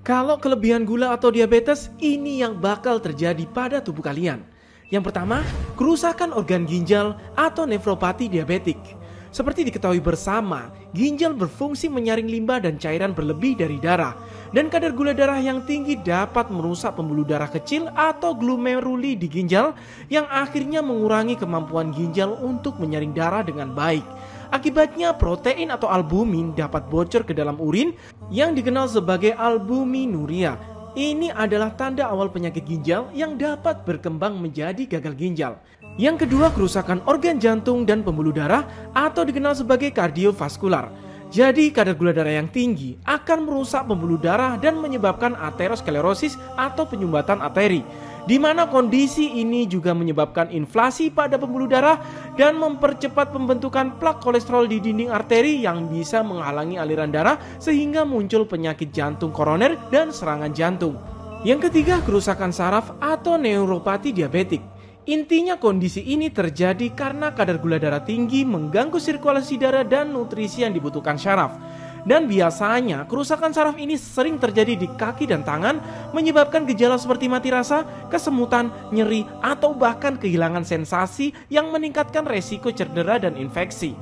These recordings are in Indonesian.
Kalau kelebihan gula atau diabetes, ini yang bakal terjadi pada tubuh kalian. Yang pertama, kerusakan organ ginjal atau nefropati diabetik. Seperti diketahui bersama, ginjal berfungsi menyaring limbah dan cairan berlebih dari darah. Dan kadar gula darah yang tinggi dapat merusak pembuluh darah kecil atau glomeruli di ginjal yang akhirnya mengurangi kemampuan ginjal untuk menyaring darah dengan baik. Akibatnya protein atau albumin dapat bocor ke dalam urin yang dikenal sebagai albuminuria. Ini adalah tanda awal penyakit ginjal yang dapat berkembang menjadi gagal ginjal. Yang kedua, kerusakan organ jantung dan pembuluh darah atau dikenal sebagai kardiovaskular. Jadi kadar gula darah yang tinggi akan merusak pembuluh darah dan menyebabkan aterosklerosis atau penyumbatan arteri, di mana kondisi ini juga menyebabkan inflasi pada pembuluh darah dan mempercepat pembentukan plak kolesterol di dinding arteri yang bisa menghalangi aliran darah sehingga muncul penyakit jantung koroner dan serangan jantung. Yang ketiga, kerusakan saraf atau neuropati diabetik. Intinya kondisi ini terjadi karena kadar gula darah tinggi mengganggu sirkulasi darah dan nutrisi yang dibutuhkan syaraf. Dan biasanya kerusakan saraf ini sering terjadi di kaki dan tangan, menyebabkan gejala seperti mati rasa, kesemutan, nyeri, atau bahkan kehilangan sensasi yang meningkatkan resiko cedera dan infeksi.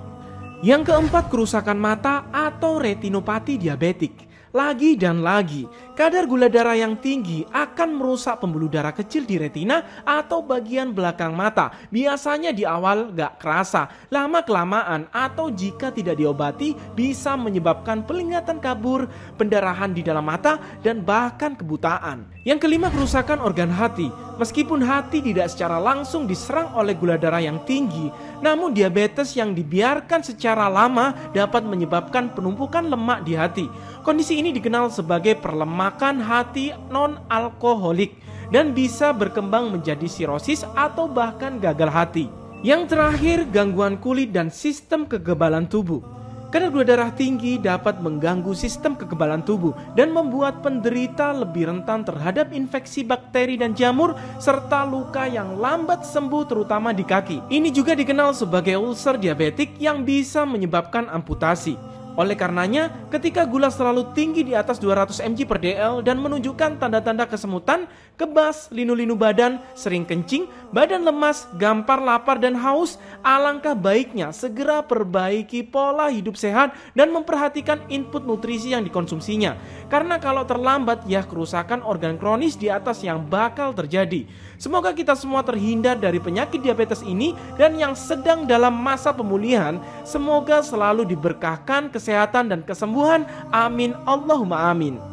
Yang keempat, kerusakan mata atau retinopati diabetik. Lagi dan lagi, kadar gula darah yang tinggi akan merusak pembuluh darah kecil di retina atau bagian belakang mata. Biasanya di awal gak kerasa, lama-kelamaan atau jika tidak diobati bisa menyebabkan penglihatan kabur, pendarahan di dalam mata, dan bahkan kebutaan. Yang kelima, kerusakan organ hati. Meskipun hati tidak secara langsung diserang oleh gula darah yang tinggi, namun diabetes yang dibiarkan secara lama dapat menyebabkan penumpukan lemak di hati. Kondisi ini dikenal sebagai perlemakan hati non-alkoholik dan bisa berkembang menjadi sirosis atau bahkan gagal hati. Yang terakhir, gangguan kulit dan sistem kekebalan tubuh. Kadar gula darah tinggi dapat mengganggu sistem kekebalan tubuh dan membuat penderita lebih rentan terhadap infeksi bakteri dan jamur serta luka yang lambat sembuh terutama di kaki. Ini juga dikenal sebagai ulcer diabetik yang bisa menyebabkan amputasi. Oleh karenanya, ketika gula selalu tinggi di atas 200 mg per dl dan menunjukkan tanda-tanda kesemutan, kebas, linu-linu badan, sering kencing, badan lemas, gampar lapar dan haus, alangkah baiknya segera perbaiki pola hidup sehat dan memperhatikan input nutrisi yang dikonsumsinya. Karena kalau terlambat, ya kerusakan organ kronis di atas yang bakal terjadi. Semoga kita semua terhindar dari penyakit diabetes ini, dan yang sedang dalam masa pemulihan, semoga selalu diberkahkan kesehatan dan kesembuhan. Amin, Allahumma amin.